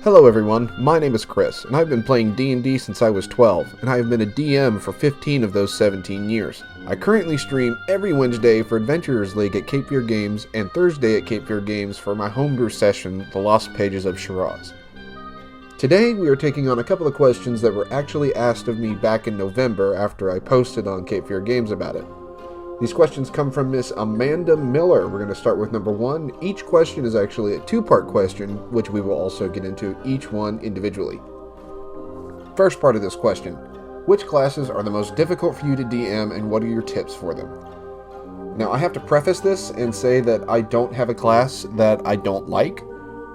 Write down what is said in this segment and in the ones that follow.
Hello everyone, my name is Chris, and I've been playing D&D since I was 12, and I have been a DM for 15 of those 17 years. I currently stream every Wednesday for Adventurers League at Cape Fear Games, and Thursday at Cape Fear Games for my homebrew session, The Lost Pages of Shiraz. Today we are taking on a couple of questions that were actually asked of me back in November after I posted on Cape Fear Games about it. These questions come from Miss Amanda Miller. We're going to start with number 1. Each question is actually a 2-part question, which we will also get into each one individually. First part of this question: which classes are the most difficult for you to DM, and what are your tips for them? Now, I have to preface this and say that I don't have a class that I don't like,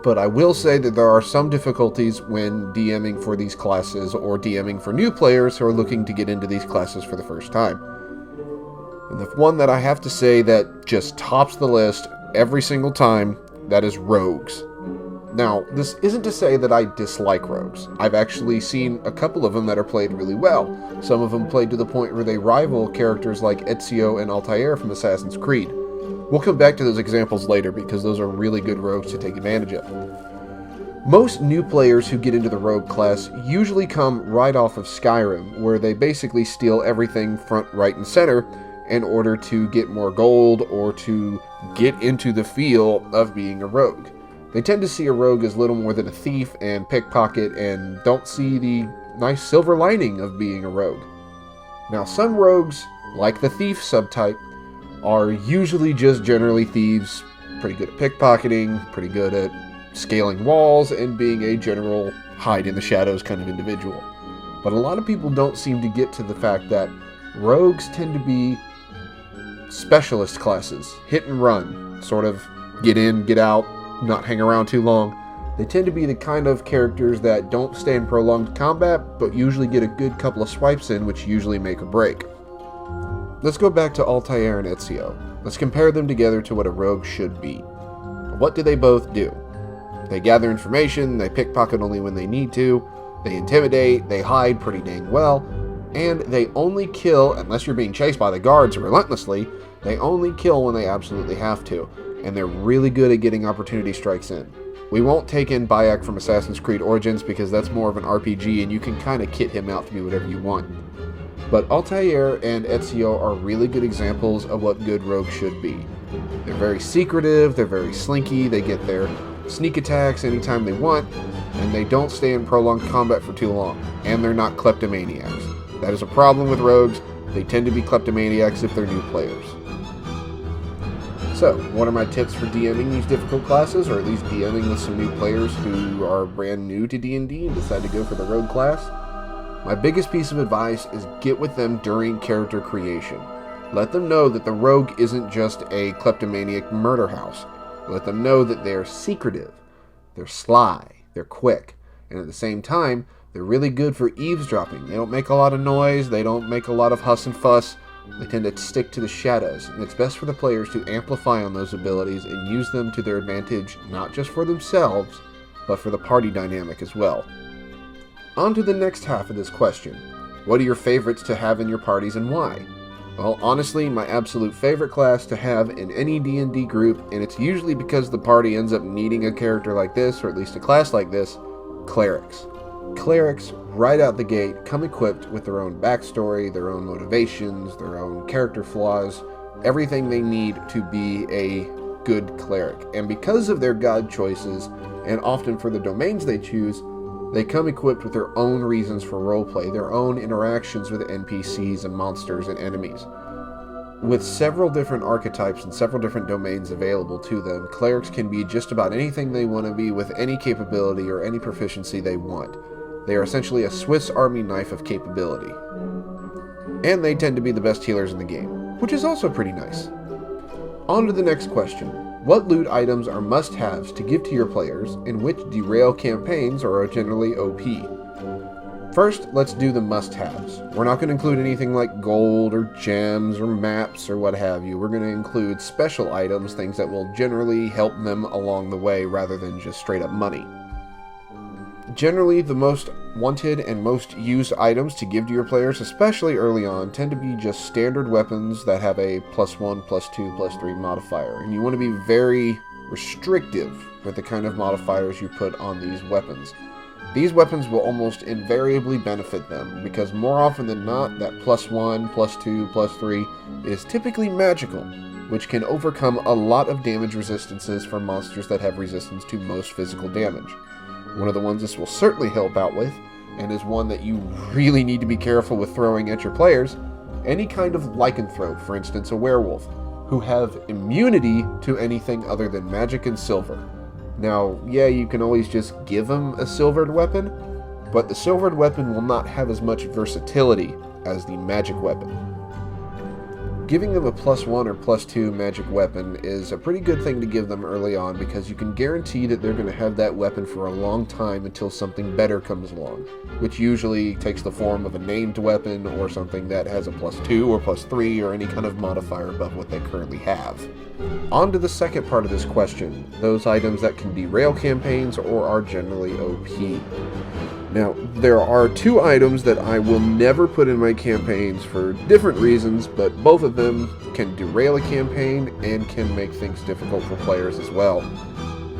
but I will say that there are some difficulties when DMing for these classes or DMing for new players who are looking to get into these classes for the first time. And the one that I have to say that just tops the list every single time, that is rogues. Now, this isn't to say that I dislike rogues. I've actually seen a couple of them that are played really well. Some of them played to the point where they rival characters like Ezio and Altair from Assassin's Creed. We'll come back to those examples later because those are really good rogues to take advantage of. Most new players who get into the rogue class usually come right off of Skyrim, where they basically steal everything front, right, and center in order to get more gold or to get into the feel of being a rogue. They tend to see a rogue as little more than a thief and pickpocket and don't see the nice silver lining of being a rogue. Now, some rogues, like the thief subtype, are usually just generally thieves, pretty good at pickpocketing, pretty good at scaling walls, and being a general hide in the shadows kind of individual. But a lot of people don't seem to get to the fact that rogues tend to be specialist classes, hit and run, sort of get in, get out, not hang around too long. They tend to be the kind of characters that don't stay in prolonged combat, but usually get a good couple of swipes in, which usually make a break. Let's go back to Altair and Ezio. Let's compare them together to what a rogue should be. What do they both do? They gather information, they pickpocket only when they need to, they intimidate, they hide pretty dang well, and they only kill, unless you're being chased by the guards relentlessly, they only kill when they absolutely have to, and they're really good at getting opportunity strikes in. We won't take in Bayek from Assassin's Creed Origins because that's more of an RPG and you can kind of kit him out to be whatever you want. But Altair and Ezio are really good examples of what good rogues should be. They're very secretive, they're very slinky, they get their sneak attacks anytime they want, and they don't stay in prolonged combat for too long, and they're not kleptomaniacs. That is a problem with rogues. They tend to be kleptomaniacs if they're new players. So, what are my tips for DMing these difficult classes, or at least DMing with some new players who are brand new to D&D and decide to go for the rogue class? My biggest piece of advice is get with them during character creation. Let them know that the rogue isn't just a kleptomaniac murder house. Let them know that they're secretive, they're sly, they're quick, and at the same time, they're really good for eavesdropping. They don't make a lot of noise, they don't make a lot of huss and fuss, they tend to stick to the shadows, and it's best for the players to amplify on those abilities and use them to their advantage, not just for themselves, but for the party dynamic as well. On to the next half of this question. What are your favorites to have in your parties and why? Well, honestly, my absolute favorite class to have in any D&D group, and it's usually because the party ends up needing a character like this, or at least a class like this, clerics. Clerics, right out the gate, come equipped with their own backstory, their own motivations, their own character flaws, everything they need to be a good cleric. And because of their god choices, and often for the domains they choose, they come equipped with their own reasons for roleplay, their own interactions with NPCs and monsters and enemies. With several different archetypes and several different domains available to them, clerics can be just about anything they want to be with any capability or any proficiency they want. They are essentially a Swiss Army knife of capability. And they tend to be the best healers in the game, which is also pretty nice. On to the next question. What loot items are must-haves to give to your players, and which derail campaigns or are generally OP? First, let's do the must-haves. We're not going to include anything like gold or gems or maps or what have you. We're going to include special items, things that will generally help them along the way rather than just straight up money. Generally, the most wanted and most used items to give to your players, especially early on, tend to be just standard weapons that have a +1, +2, +3 modifier. And you want to be very restrictive with the kind of modifiers you put on these weapons. These weapons will almost invariably benefit them, because more often than not, that +1, +2, +3 is typically magical, which can overcome a lot of damage resistances for monsters that have resistance to most physical damage. One of the ones this will certainly help out with, and is one that you really need to be careful with throwing at your players, any kind of lycanthrope, for instance a werewolf, who have immunity to anything other than magic and silver. Now, yeah, you can always just give them a silvered weapon, but the silvered weapon will not have as much versatility as the magic weapon. Giving them a +1 or +2 magic weapon is a pretty good thing to give them early on, because you can guarantee that they're going to have that weapon for a long time until something better comes along, which usually takes the form of a named weapon or something that has a +2 or +3 or any kind of modifier above what they currently have. On to the second part of this question, those items that can derail campaigns or are generally OP. Now, there are two items that I will never put in my campaigns for different reasons, but both of them can derail a campaign and can make things difficult for players as well.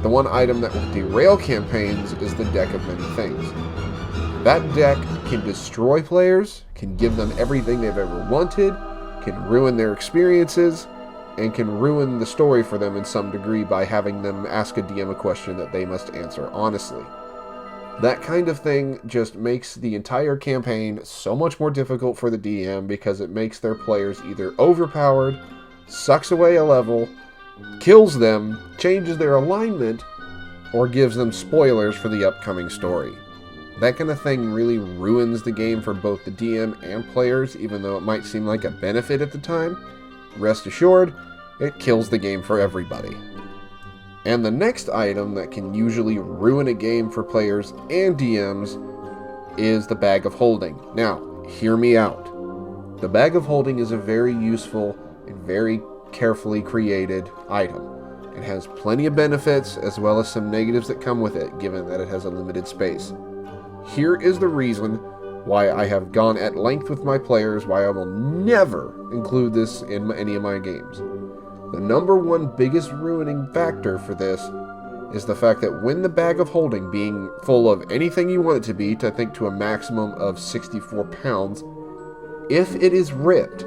The one item that will derail campaigns is the Deck of Many Things. That deck can destroy players, can give them everything they've ever wanted, can ruin their experiences, and can ruin the story for them in some degree by having them ask a DM a question that they must answer honestly. That kind of thing just makes the entire campaign so much more difficult for the DM, because it makes their players either overpowered, sucks away a level, kills them, changes their alignment, or gives them spoilers for the upcoming story. That kind of thing really ruins the game for both the DM and players, even though it might seem like a benefit at the time. Rest assured, it kills the game for everybody. And the next item that can usually ruin a game for players and DMs is the Bag of Holding. Now, hear me out. The Bag of Holding is a very useful and very carefully created item. It has plenty of benefits as well as some negatives that come with it, given that it has a limited space. Here is the reason why I have gone at length with my players, why I will never include this in any of my games. The number one biggest ruining factor for this is the fact that when the Bag of Holding, being full of anything you want it to be, I think to a maximum of 64 pounds, if it is ripped,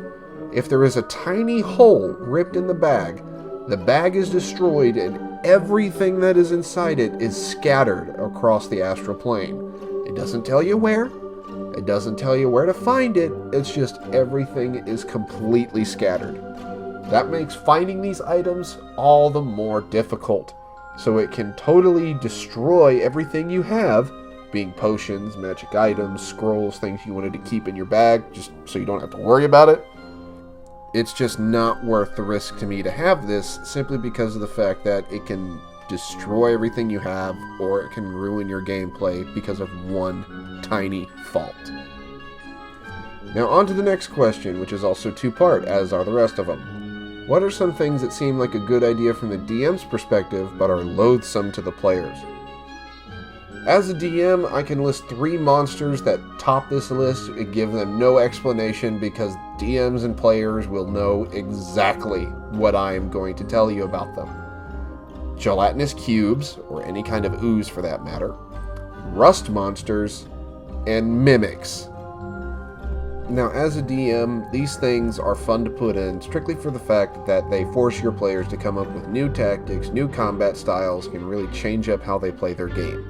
if there is a tiny hole ripped in the bag is destroyed and everything that is inside it is scattered across the astral plane. It doesn't tell you where. It doesn't tell you where to find it. It's just everything is completely scattered. That makes finding these items all the more difficult. So it can totally destroy everything you have, being potions, magic items, scrolls, things you wanted to keep in your bag, just so you don't have to worry about it. It's just not worth the risk to me to have this, simply because of the fact that it can destroy everything you have, or it can ruin your gameplay because of one tiny fault. Now on to the next question, which is also two-part, as are the rest of them. What are some things that seem like a good idea from the DM's perspective, but are loathsome to the players? As a DM, I can list 3 monsters that top this list and give them no explanation, because DMs and players will know exactly what I am going to tell you about them. Gelatinous cubes, or any kind of ooze for that matter, rust monsters, and mimics. Now, as a DM, these things are fun to put in strictly for the fact that they force your players to come up with new tactics, new combat styles, can really change up how they play their game.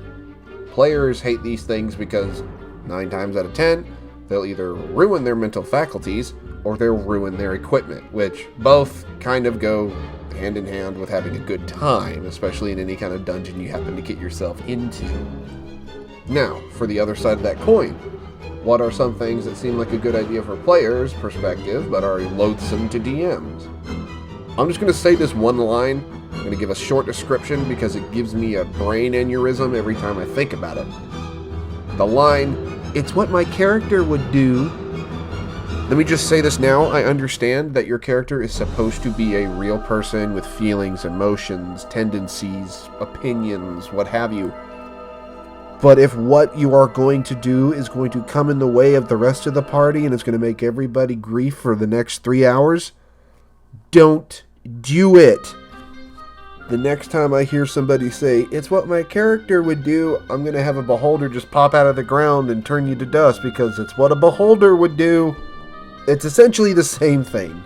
Players hate these things because 9 times out of 10, they'll either ruin their mental faculties or they'll ruin their equipment, which both kind of go hand in hand with having a good time, especially in any kind of dungeon you happen to get yourself into. Now, for the other side of that coin, what are some things that seem like a good idea for players' perspective, but are loathsome to DMs? I'm just going to say this one line. I'm going to give a short description because it gives me a brain aneurysm every time I think about it. The line, "It's what my character would do." Let me just say this now. I understand that your character is supposed to be a real person with feelings, emotions, tendencies, opinions, what have you. But if what you are going to do is going to come in the way of the rest of the party and it's going to make everybody grief for the next 3 hours, don't do it. The next time I hear somebody say, it's what my character would do, I'm going to have a beholder just pop out of the ground and turn you to dust because it's what a beholder would do. It's essentially the same thing.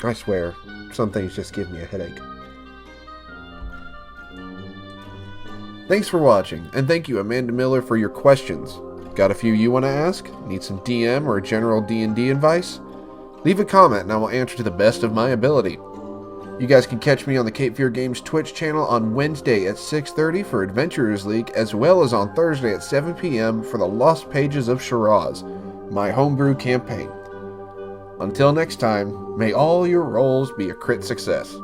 I swear, some things just give me a headache. Thanks for watching, and thank you Amanda Miller for your questions. Got a few you want to ask? Need some DM or general D&D advice? Leave a comment and I will answer to the best of my ability. You guys can catch me on the Cape Fear Games Twitch channel on Wednesday at 6:30 for Adventurers League, as well as on Thursday at 7 p.m. for the Lost Pages of Shiraz, my homebrew campaign. Until next time, may all your rolls be a crit success.